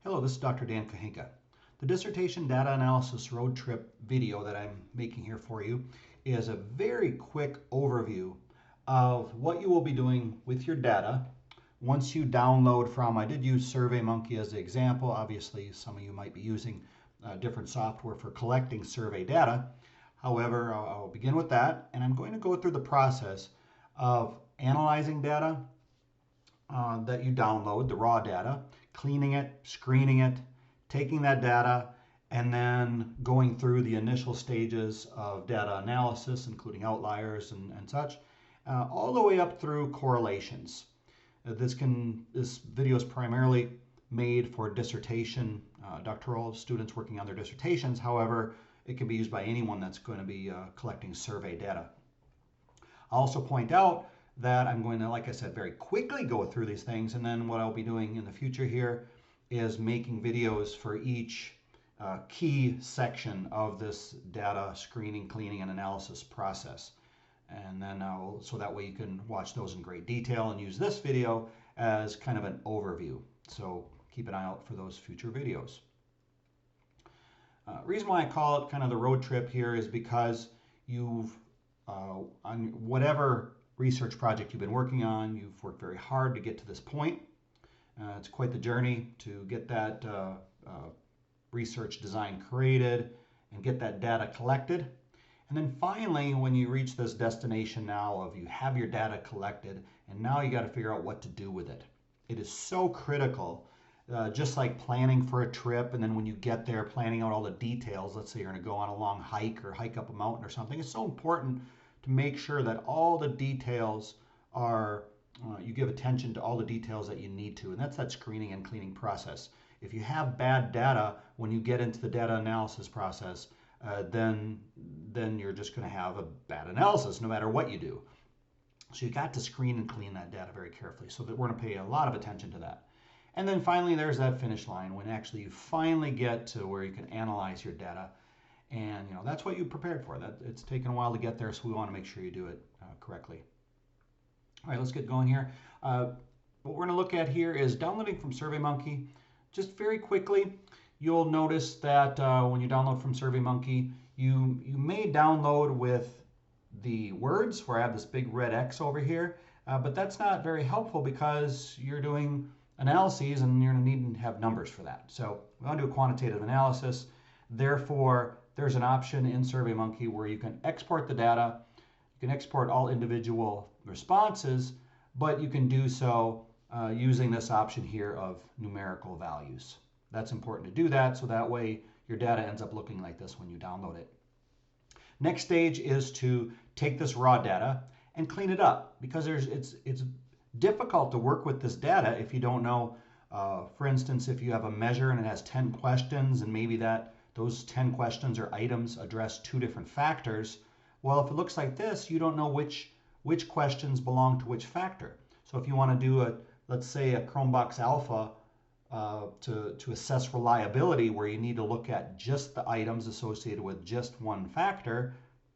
Hello, this is Dr. Dan Kahinka. The dissertation data analysis road trip video that I'm making here for you is a very quick overview of what you will be doing with your data once you download from, I did use SurveyMonkey as the example. Obviously, some of you might be using different software for collecting survey data. However, I'll begin with that, and I'm going to go through the process of analyzing data that you download, the raw data, cleaning it, screening it, taking that data, and then going through the initial stages of data analysis, including outliers and such, all the way up through correlations. This video is primarily made for dissertation, doctoral students working on their dissertations. However, it can be used by anyone that's going to be collecting survey data. I'll also point out that I'm going to, like I said, very quickly go through these things, and then what I'll be doing in the future here is making videos for each key section of this data screening, cleaning, and analysis process. And then so that way you can watch those in great detail and use this video as kind of an overview. So keep an eye out for those future videos. Reason why I call it kind of the road trip here is because you've, on whatever research project you've been working on, you've worked very hard to get to this point. It's quite the journey to get that research design created and get that data collected. And then finally, when you reach this destination now of you have your data collected, and now you got to figure out what to do with it. It is so critical, just like planning for a trip, and then when you get there, planning out all the details. Let's say you're going to go on a long hike or hike up a mountain or something. It's so important to make sure that all the details are, you give attention to all the details that you need to, and that's that screening and cleaning process. If you have bad data when you get into the data analysis process, then you're just going to have a bad analysis no matter what you do. So you got to screen and clean that data very carefully, so that we're going to pay a lot of attention to that. And then finally, there's that finish line when actually you finally get to where you can analyze your data. And that's what you prepared for. That it's taken a while to get there, so we want to make sure you do it correctly. All right, let's get going here. What we're going to look at here is downloading from SurveyMonkey. Just very quickly, you'll notice that when you download from SurveyMonkey, you may download with the words, where I have this big red X over here, but that's not very helpful because you're doing analyses and you're going to need to have numbers for that. So we want to do a quantitative analysis. Therefore, there's an option in SurveyMonkey where you can export the data. You can export all individual responses, but you can do so using this option here of numerical values. That's important to do that, so that way your data ends up looking like this when you download it. Next stage is to take this raw data and clean it up, because it's difficult to work with this data if you don't know. For instance, if you have a measure and it has 10 questions, and maybe those 10 questions or items address 2 different factors. Well, if it looks like this, you don't know which questions belong to which factor. So if you want to do let's say a Chromebox Alpha to assess reliability, where you need to look at just the items associated with just one factor,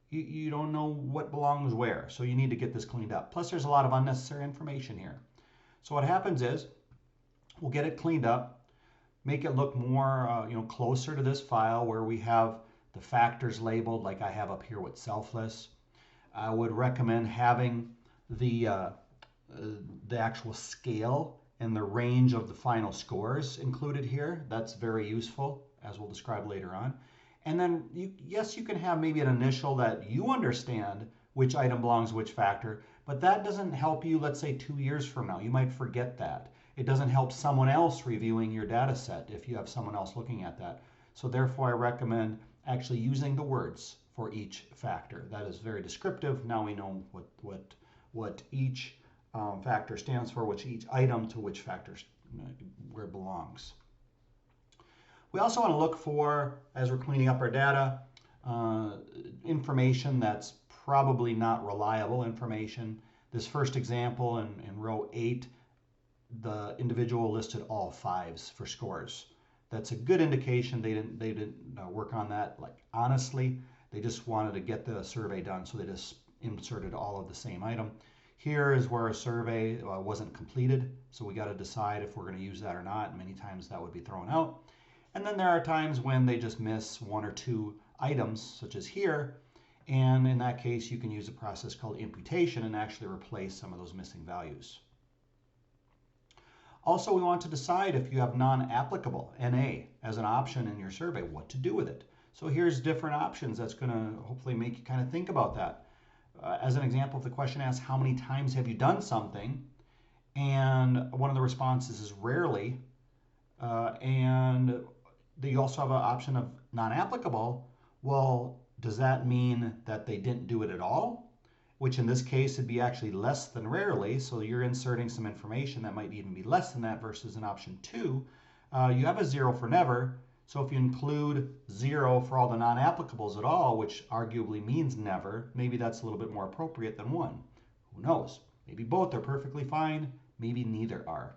you don't know what belongs where. So you need to get this cleaned up. Plus, there's a lot of unnecessary information here. So what happens is we'll get it cleaned up, make it look more closer to this file where we have the factors labeled like I have up here with selfless. I would recommend having the actual scale and the range of the final scores included here. That's very useful, as we'll describe later on. And then, yes, you can have maybe an initial that you understand which item belongs to which factor, but that doesn't help you, let's say 2 years from now. You might forget that. It doesn't help someone else reviewing your data set if you have someone else looking at that. So therefore, I recommend actually using the words for each factor. That is very descriptive. Now we know what each factor stands for, which each item to which factor where it belongs. We also want to look for, as we're cleaning up our data, information that's probably not reliable information. This first example in row 8, the individual listed all 5s for scores. That's a good indication they didn't work on that like honestly. They just wanted to get the survey done, so they just inserted all of the same item. Here is where a survey wasn't completed, so we got to decide if we're going to use that or not. Many times that would be thrown out. And then there are times when they just miss one or two items, such as here, and in that case you can use a process called imputation and actually replace some of those missing values. Also, we want to decide if you have non-applicable, NA, as an option in your survey, what to do with it. So here's different options that's going to hopefully make you kind of think about that. As an example, if the question asks, how many times have you done something? And one of the responses is rarely. And you also have an option of non-applicable. Well, does that mean that they didn't do it at all? Which in this case would be actually less than rarely. So you're inserting some information that might even be less than that versus an option 2. You have a 0 for never. So if you include 0 for all the non-applicables at all, which arguably means never, maybe that's a little bit more appropriate than 1. Who knows? Maybe both are perfectly fine, maybe neither are.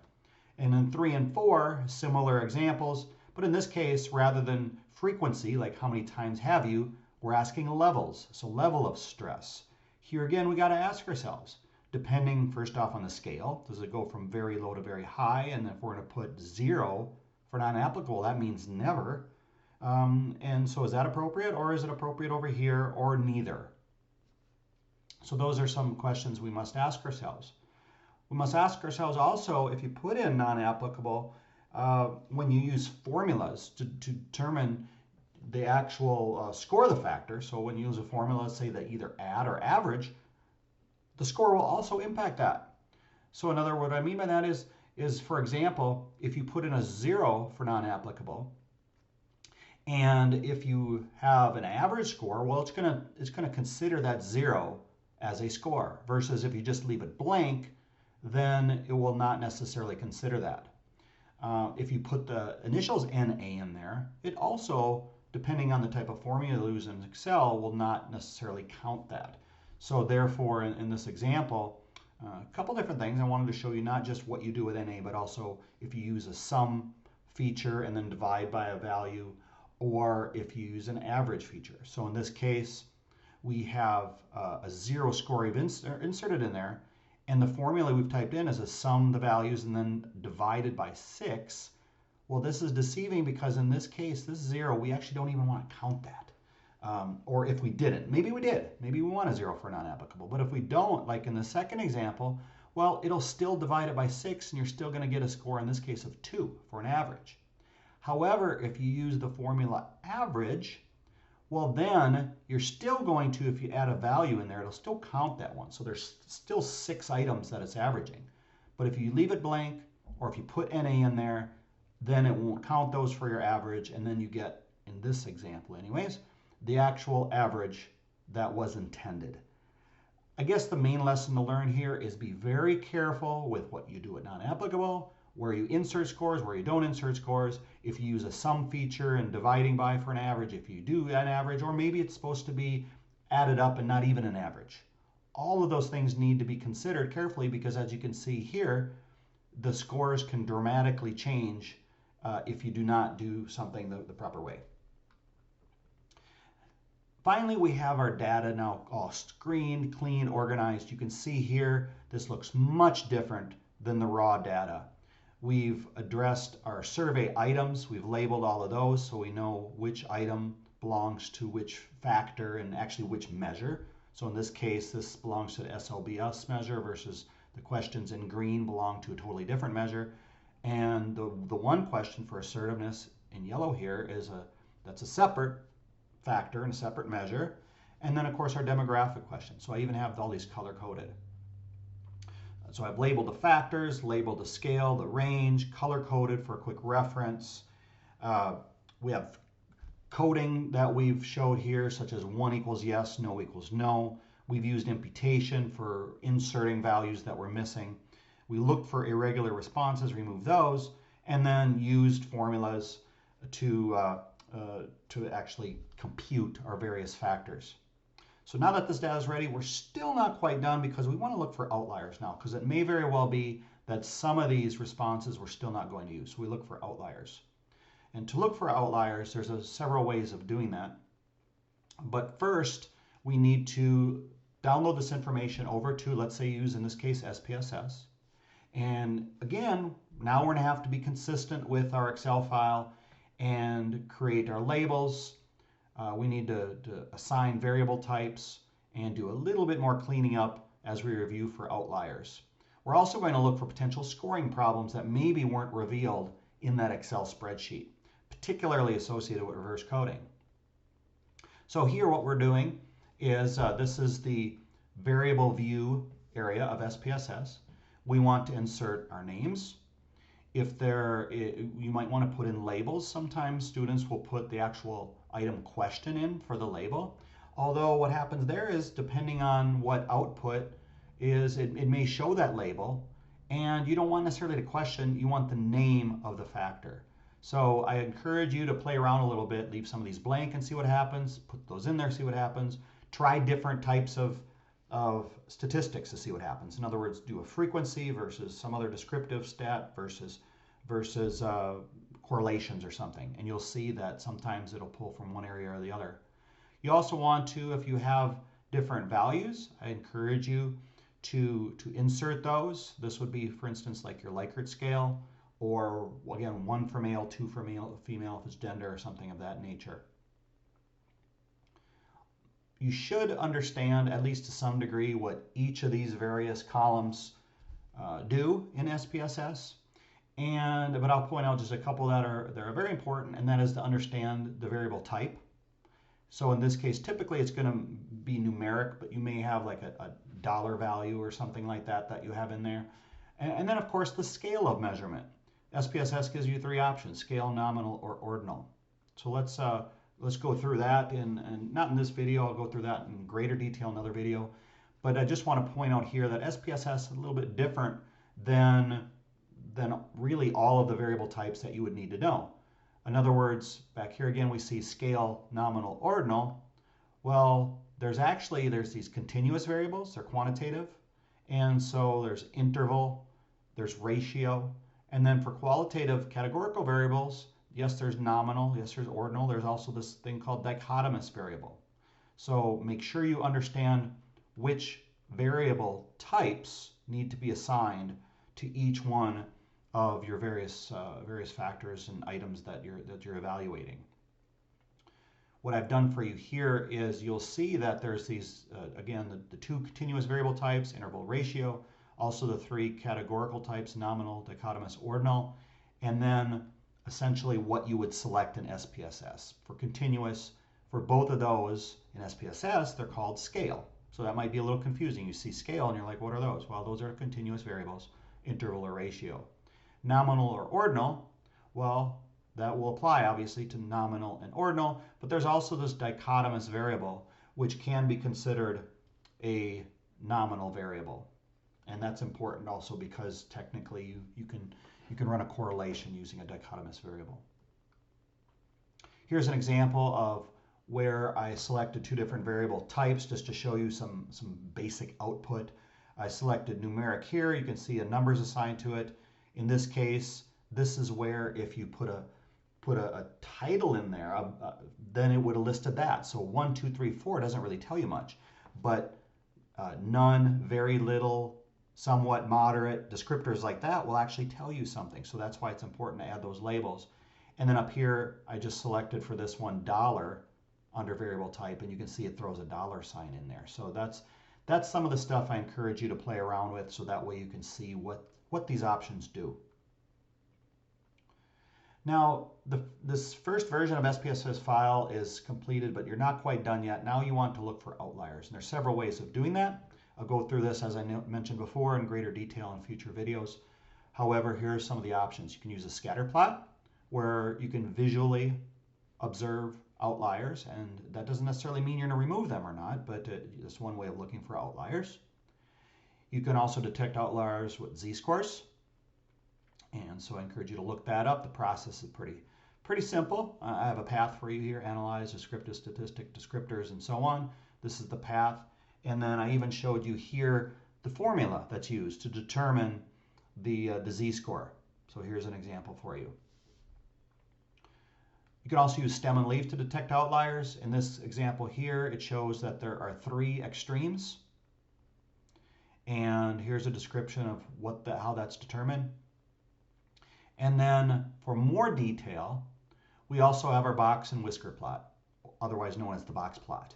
And then 3 and 4, similar examples, but in this case, rather than frequency, like how many times have you, we're asking levels, so level of stress. Here again, we got to ask ourselves, depending first off on the scale, does it go from very low to very high? And if we're going to put 0 for non-applicable, that means never. And so is that appropriate, or is it appropriate over here, or neither? So those are some questions we must ask ourselves. We must ask ourselves also, if you put in non-applicable, when you use formulas to determine the actual score of the factor, so when you use a formula, say that either add or average, the score will also impact that. So in other words, what I mean by that is for example, if you put in a 0 for non-applicable, and if you have an average score, well, it's gonna consider that 0 as a score, versus if you just leave it blank, then it will not necessarily consider that. If you put the initials NA in there, it also, depending on the type of formula you use in Excel, will not necessarily count that. So therefore, in this example, a couple different things. I wanted to show you not just what you do with NA, but also if you use a sum feature and then divide by a value, or if you use an average feature. So in this case, we have a 0 score we've inserted in there, and the formula we've typed in is a sum the values and then divided by 6. Well, this is deceiving because in this case, this 0, we actually don't even want to count that. Or if we didn't, maybe we did. Maybe we want a 0 for non-applicable. But if we don't, like in the second example, well, it'll still divide it by 6, and you're still going to get a score in this case of 2 for an average. However, if you use the formula average, well, then you're still going to, if you add a value in there, it'll still count that one. So there's still 6 items that it's averaging. But if you leave it blank, or if you put NA in there, then it won't count those for your average, and then you get, in this example anyways, the actual average that was intended. I guess the main lesson to learn here is be very careful with what you do at non-applicable, where you insert scores, where you don't insert scores, if you use a sum feature and dividing by for an average, if you do an average, or maybe it's supposed to be added up and not even an average. All of those things need to be considered carefully because, as you can see here, the scores can dramatically change if you do not do something the proper way. Finally, we have our data now all screened, clean, organized. You can see here, this looks much different than the raw data. We've addressed our survey items. We've labeled all of those so we know which item belongs to which factor and actually which measure. So in this case, this belongs to the SLBS measure versus the questions in green belong to a totally different measure. And the one question for assertiveness in yellow here is that's a separate factor and a separate measure. And then of course our demographic question. So I even have all these color coded. So I've labeled the factors, labeled the scale, the range, color coded for a quick reference. We have coding that we've showed here, such as 1 equals yes, no equals no. We've used imputation for inserting values that we're missing. We looked for irregular responses, removed those, and then used formulas to actually compute our various factors. So now that this data is ready, we're still not quite done because we want to look for outliers now, because it may very well be that some of these responses we're still not going to use. So we look for outliers. And to look for outliers, there's several ways of doing that. But first, we need to download this information over to, let's say, use in this case SPSS. And again, now we're going to have to be consistent with our Excel file and create our labels. We need to assign variable types and do a little bit more cleaning up as we review for outliers. We're also going to look for potential scoring problems that maybe weren't revealed in that Excel spreadsheet, particularly associated with reverse coding. So here what we're doing is this is the variable view area of SPSS. We want to insert our names. If you might want to put in labels. Sometimes students will put the actual item question in for the label. Although what happens there is, depending on what output is, it may show that label, and you don't want necessarily the question, you want the name of the factor. So I encourage you to play around a little bit, leave some of these blank and see what happens, put those in there, see what happens, try different types of statistics to see what happens. In other words, do a frequency versus some other descriptive stat versus correlations or something, and you'll see that sometimes it'll pull from one area or the other. You also want to, if you have different values, I encourage you to insert those. This would be, for instance, like your Likert scale, or again, 1 for male, 2 for female if it's gender or something of that nature. You should understand, at least to some degree, what each of these various columns do in SPSS. But I'll point out just a couple that are very important, and that is to understand the variable type. So in this case, typically it's going to be numeric, but you may have like a dollar value or something like that you have in there. And then, of course, the scale of measurement. SPSS gives you 3 options: scale, nominal, or ordinal. So let's go through that, and not in this video. I'll go through that in greater detail in another video. But I just want to point out here that SPSS is a little bit different than really all of the variable types that you would need to know. In other words, back here again, we see scale, nominal, ordinal. Well, there's these continuous variables, they're quantitative. And so there's interval, there's ratio. And then for qualitative categorical variables, yes, there's nominal, yes, there's ordinal. There's also this thing called dichotomous variable. So make sure you understand which variable types need to be assigned to each one of your various factors and items that you're evaluating. What I've done for you here is you'll see that there's these, again, the 2 continuous variable types, interval, ratio, also the 3 categorical types, nominal, dichotomous, ordinal, and then essentially what you would select in SPSS. For continuous, for both of those in SPSS, they're called scale. So that might be a little confusing. You see scale and you're like, what are those? Well, those are continuous variables, interval or ratio. Nominal or ordinal, well, that will apply obviously to nominal and ordinal, but there's also this dichotomous variable, which can be considered a nominal variable. And that's important also because technically you can run a correlation using a dichotomous variable. Here's an example of where I selected 2 different variable types just to show you some basic output. I selected numeric here. You can see a numbers assigned to it. In this case, this is where if you put a title in there, then it would have listed that. So 1, 2, 3, 4 doesn't really tell you much, but none, very little, somewhat, moderate, descriptors like that will actually tell you something. So that's why it's important to add those labels. And then up here, I just selected for this one $, under variable type, and you can see it throws a $sign in there. So that's some of the stuff I encourage you to play around with, so that way you can see what these options do. Now, this first version of SPSS file is completed, but you're not quite done yet. Now you want to look for outliers, and there's several ways of doing that. I'll go through this, as I mentioned before, in greater detail in future videos. However, here are some of the options. You can use a scatter plot, where you can visually observe outliers, and that doesn't necessarily mean you're going to remove them or not, but it's one way of looking for outliers. You can also detect outliers with z-scores, and so I encourage you to look that up. The process is pretty simple. I have a path for you here: analyze, descriptive, statistic, descriptors, and so on. This is the path, and then I even showed you here the formula that's used to determine the z-score. So here's an example for you. You can also use stem and leaf to detect outliers. In this example here, it shows that there are 3 extremes And here's a description of how that's determined. And then for more detail, we also have our box and whisker plot, otherwise known as the box plot.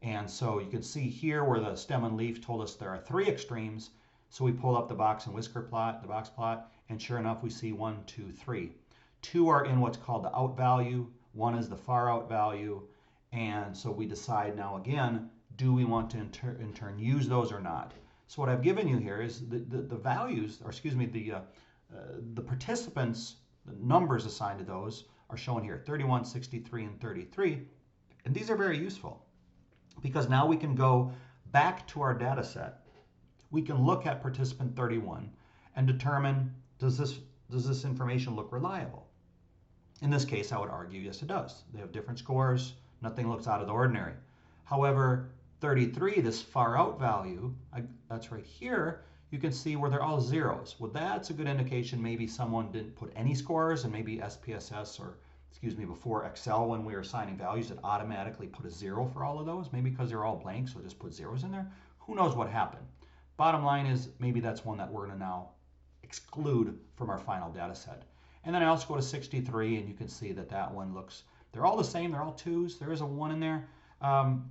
And so you can see here where the stem and leaf told us there are 3 extremes. So we pull up the box and whisker plot, the box plot, and sure enough, we see 1, 2, 3. 2 are in what's called the out value. 1 is the far out value. And so we decide now again, do we want to in turn use those or not? So what I've given you here is the values, or excuse me, the participants, the numbers assigned to those are shown here, 31, 63, and 33. And these are very useful because now we can go back to our data set. We can look at participant 31 and determine, does this information look reliable? In this case, I would argue, yes, it does. They have different scores. Nothing looks out of the ordinary. However, 33, this far out value, that's right here, you can see where they're all zeros. Well, that's a good indication maybe someone didn't put any scores, and maybe SPSS, or excuse me, before Excel, when we were assigning values, it automatically put a 0 for all of those. Maybe because they're all blank, so just put zeros in there. Who knows what happened? Bottom line is maybe that's one that we're going to now exclude from our final data set. And then I also go to 63, and you can see that one looks, they're all the same. They're all 2s. There is a 1 in there.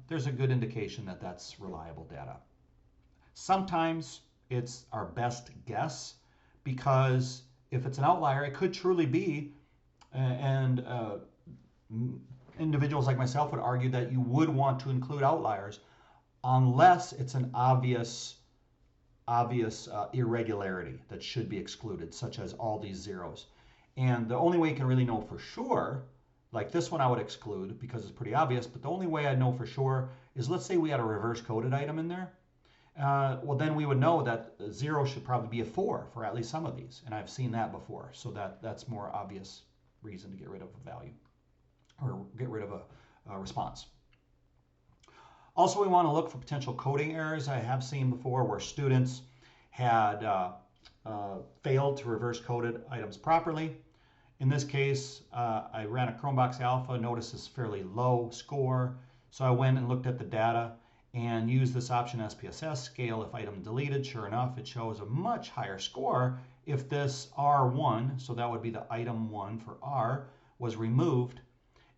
There's a good indication that that's reliable data. Sometimes it's our best guess, because if it's an outlier, it could truly be, and individuals like myself would argue that you would want to include outliers unless it's an obvious irregularity that should be excluded, such as all these zeros. And the only way you can really know for sure, like this one I would exclude because it's pretty obvious, but the only way I know for sure is, let's say we had a reverse coded item in there. Well, then we would know that 0 should probably be a 4 for at least some of these. And I've seen that before. So that's more obvious reason to get rid of a value or get rid of a response. Also, we want to look for potential coding errors. I have seen before where students had failed to reverse coded items properly. In this case, I ran a Chromebox Alpha, noticed this fairly low score. So I went and looked at the data and used this option SPSS, scale if item deleted. Sure enough, it shows a much higher score if this R1, so that would be the item 1 for R, was removed.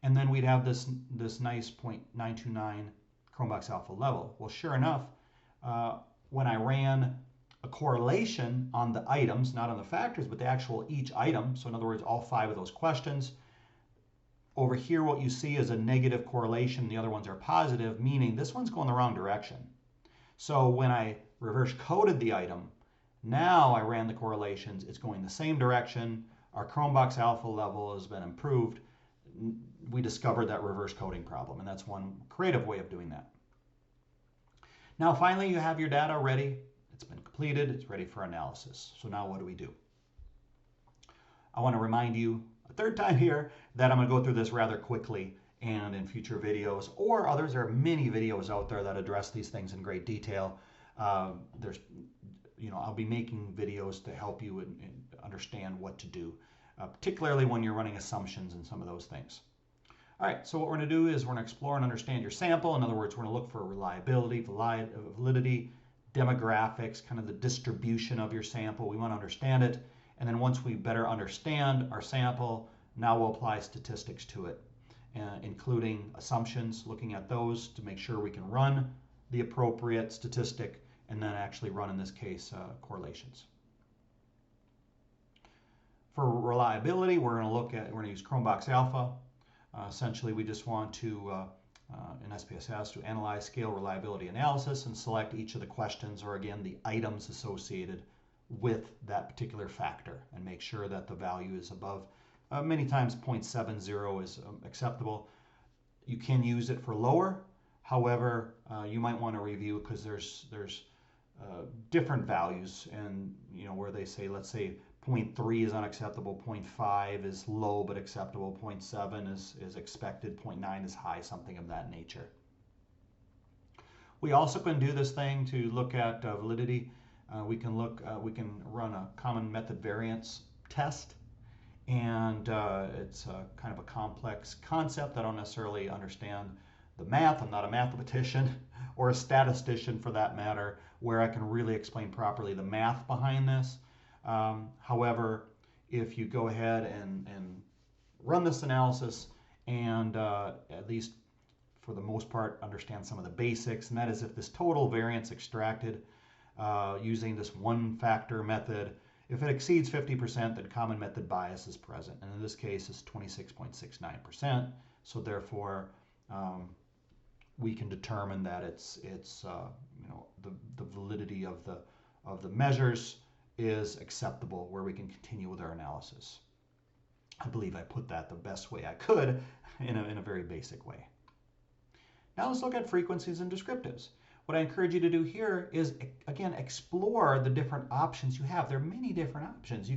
And then we'd have this nice 0.929 Chromebox Alpha level. Well, sure enough, when I ran a correlation on the items, not on the factors, but the actual each item, so in other words, all 5 of those questions, over here what you see is a negative correlation, the other ones are positive, meaning this one's going the wrong direction. So when I reverse coded the item, now I ran the correlations, it's going the same direction, our Chromebox Alpha level has been improved. We discovered that reverse coding problem, and that's one creative way of doing that. Now finally, you have your data ready. It's been completed, it's ready for analysis. So now what do we do? I want to remind you a third time here that I'm going to go through this rather quickly, and in future videos or others, there are many videos out there that address these things in great detail. I'll be making videos to help you and understand what to do, particularly when you're running assumptions and some of those things. All right, so what we're going to do is we're going to explore and understand your sample. In other words, we're going to look for reliability, validity, demographics, kind of the distribution of your sample. We want to understand it. And then once we better understand our sample, now we'll apply statistics to it, including assumptions, looking at those to make sure we can run the appropriate statistic and then actually run, in this case, correlations. For reliability, we're going to use Chromebox Alpha. Essentially, we just want to, in SPSS, to analyze scale reliability analysis and select each of the questions, or again, the items associated with that particular factor, and make sure that the value is above. Many times 0.70 is acceptable. You can use it for lower. However, you might want to review, because there's different values, and where they say, let's say 0.3 is unacceptable, 0.5 is low but acceptable, 0.7 is expected, 0.9 is high, something of that nature. We also can do this thing to look at validity. We can run a common method variance test, and it's kind of a complex concept. I don't necessarily understand the math. I'm not a mathematician or a statistician for that matter, where I can really explain properly the math behind this. However, if you go ahead and run this analysis and at least for the most part understand some of the basics, and that is if this total variance extracted using this one factor method, if it exceeds 50%, then common method bias is present, and in this case it's 26.69%. So therefore, we can determine that it's the validity of the measures is acceptable, where we can continue with our analysis. I believe I put that the best way I could in a very basic way. Now let's look at frequencies and descriptives. What I encourage you to do here is, again, explore the different options you have. There are many different options.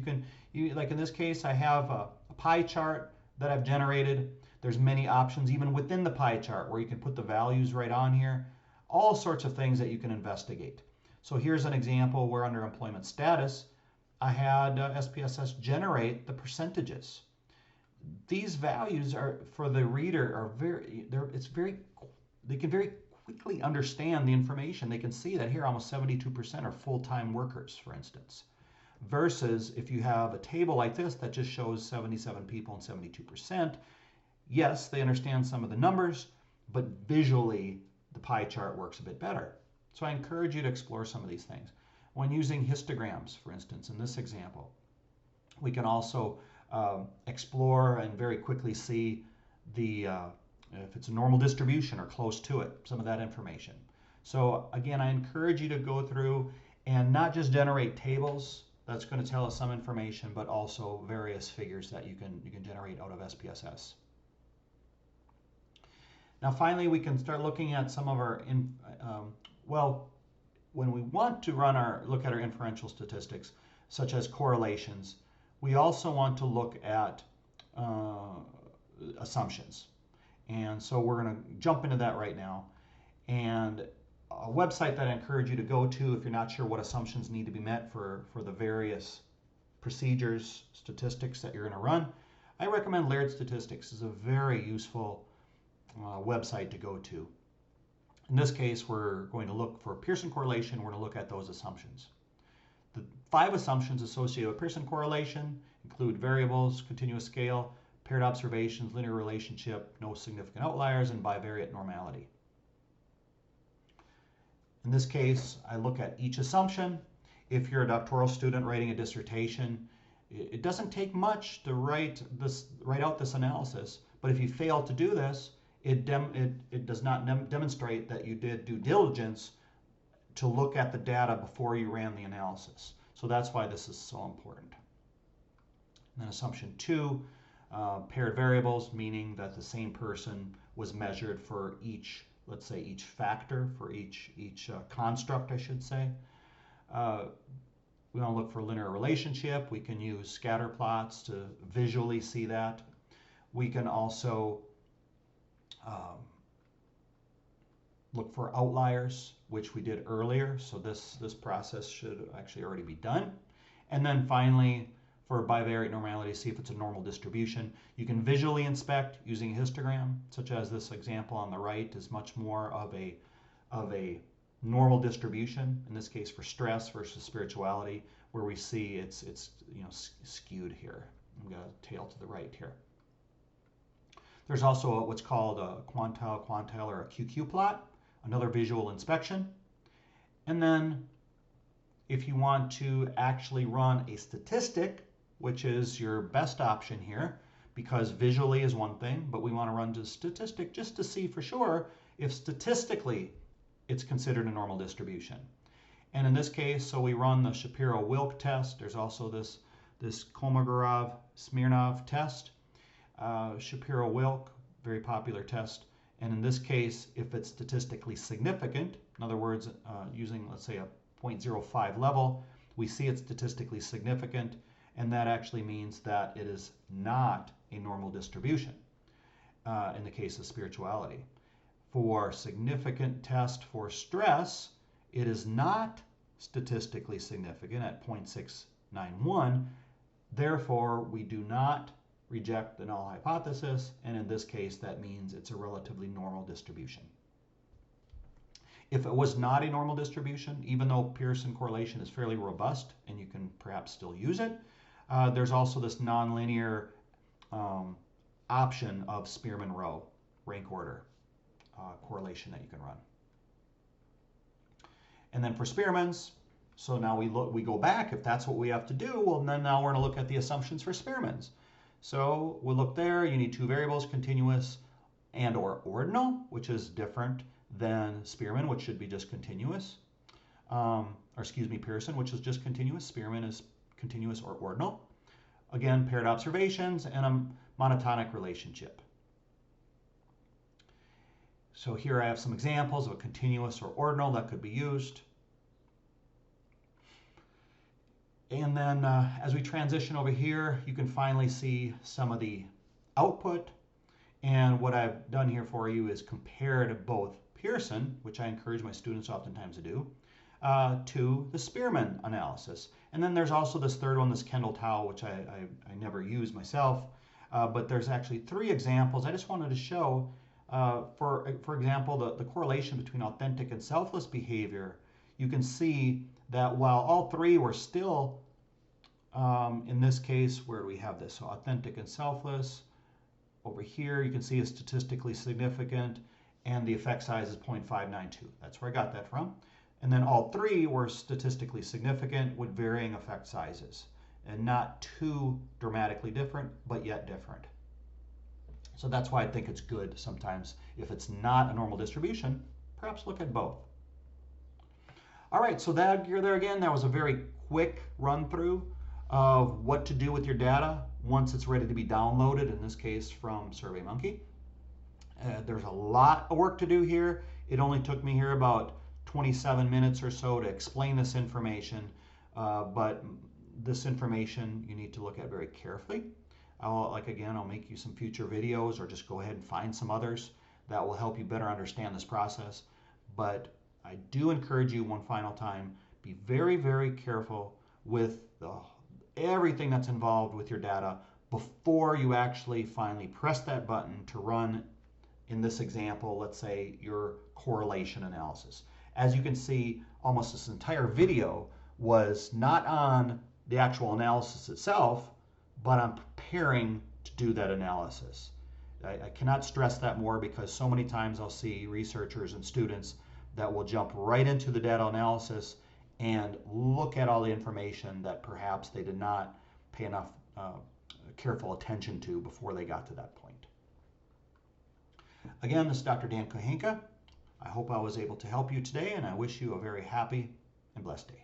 Like in this case, I have a pie chart that I've generated. There's many options even within the pie chart where you can put the values right on here. All sorts of things that you can investigate. So here's an example where under employment status, I had SPSS generate the percentages. These values are, for the reader, are they can very quickly understand the information. They can see that here almost 72% are full-time workers, for instance. Versus if you have a table like this that just shows 77 people and 72%, yes, they understand some of the numbers, but visually the pie chart works a bit better. So I encourage you to explore some of these things. When using histograms, for instance, in this example, we can also explore and very quickly see if it's a normal distribution or close to it, some of that information. So again, I encourage you to go through and not just generate tables, that's going to tell us some information, but also various figures that you can generate out of SPSS. Now finally, we can start looking at some of our, when we want to look at our inferential statistics, such as correlations, we also want to look at assumptions. And so we're going to jump into that right now. And a website that I encourage you to go to if you're not sure what assumptions need to be met for the various procedures, statistics that you're going to run, I recommend Laird Statistics. It's a very useful website to go to. In this case, we're going to look for Pearson correlation. We're going to look at those assumptions. The 5 assumptions associated with Pearson correlation include variables, continuous scale, paired observations, linear relationship, no significant outliers, and bivariate normality. In this case, I look at each assumption. If you're a doctoral student writing a dissertation, it doesn't take much to write out this analysis, but if you fail to do this, it does not demonstrate that you did due diligence to look at the data before you ran the analysis. So that's why this is so important. And then assumption 2, paired variables, meaning that the same person was measured for each, let's say each factor, for each construct, I should say. We want to look for linear relationship. We can use scatter plots to visually see that. We can also look for outliers, which we did earlier. So this process should actually already be done. And then finally, for bivariate normality, see if it's a normal distribution. You can visually inspect using a histogram, such as this example on the right is much more of a normal distribution, in this case for stress versus spirituality, where we see it's skewed here. We've got a tail to the right here. There's also what's called a quantile or a QQ plot, another visual inspection. And then if you want to actually run a statistic, which is your best option here, because visually is one thing, but we want to run the statistic just to see for sure if statistically it's considered a normal distribution. And in this case, so we run the Shapiro-Wilk test. There's also this Kolmogorov-Smirnov test. Shapiro-Wilk, very popular test. And in this case, if it's statistically significant, in other words, using, let's say, a 0.05 level, we see it's statistically significant, and that actually means that it is not a normal distribution in the case of spirituality. For significant test for stress, it is not statistically significant at 0.691. Therefore, we do not reject the null hypothesis, and in this case that means it's a relatively normal distribution. If it was not a normal distribution, even though Pearson correlation is fairly robust and you can perhaps still use it, there's also this nonlinear option of Spearman row rank order correlation that you can run. And then for Spearmans, so now we go back. If that's what we have to do, well, then now we're going to look at the assumptions for Spearmans. So we'll look there. You need two variables, continuous and or ordinal, which is different than Spearman, which should be just continuous. Pearson, which is just continuous. Spearman is continuous or ordinal. Again, paired observations and a monotonic relationship. So here I have some examples of a continuous or ordinal that could be used. And then as we transition over here, you can finally see some of the output. And what I've done here for you is compared both Pearson, which I encourage my students oftentimes to do, to the Spearman analysis. And then there's also this third one, this Kendall-Tau, which I never use myself. But there's actually 3 examples. I just wanted to show, for example, the correlation between authentic and selfless behavior. You can see that while all 3 were still, in this case, where do we have this? So authentic and selfless. Over here, you can see is statistically significant, and the effect size is 0.592. That's where I got that from. And then all 3 were statistically significant with varying effect sizes, and not too dramatically different, but yet different. So that's why I think it's good sometimes, if it's not a normal distribution, perhaps look at both. All right, so there again, that was a very quick run through of what to do with your data once it's ready to be downloaded, in this case from SurveyMonkey. There's a lot of work to do here. It only took me here about 27 minutes or so to explain this information, but this information you need to look at very carefully. I'll make you some future videos, or just go ahead and find some others that will help you better understand this process. But I do encourage you one final time, be very, very careful with everything that's involved with your data before you actually finally press that button to run, in this example, let's say your correlation analysis. As you can see, almost this entire video was not on the actual analysis itself, but I'm preparing to do that analysis. I cannot stress that more, because so many times I'll see researchers and students that will jump right into the data analysis and look at all the information that perhaps they did not pay enough careful attention to before they got to that point. Again, this is Dr. Dan Kohenka. I hope I was able to help you today, and I wish you a very happy and blessed day.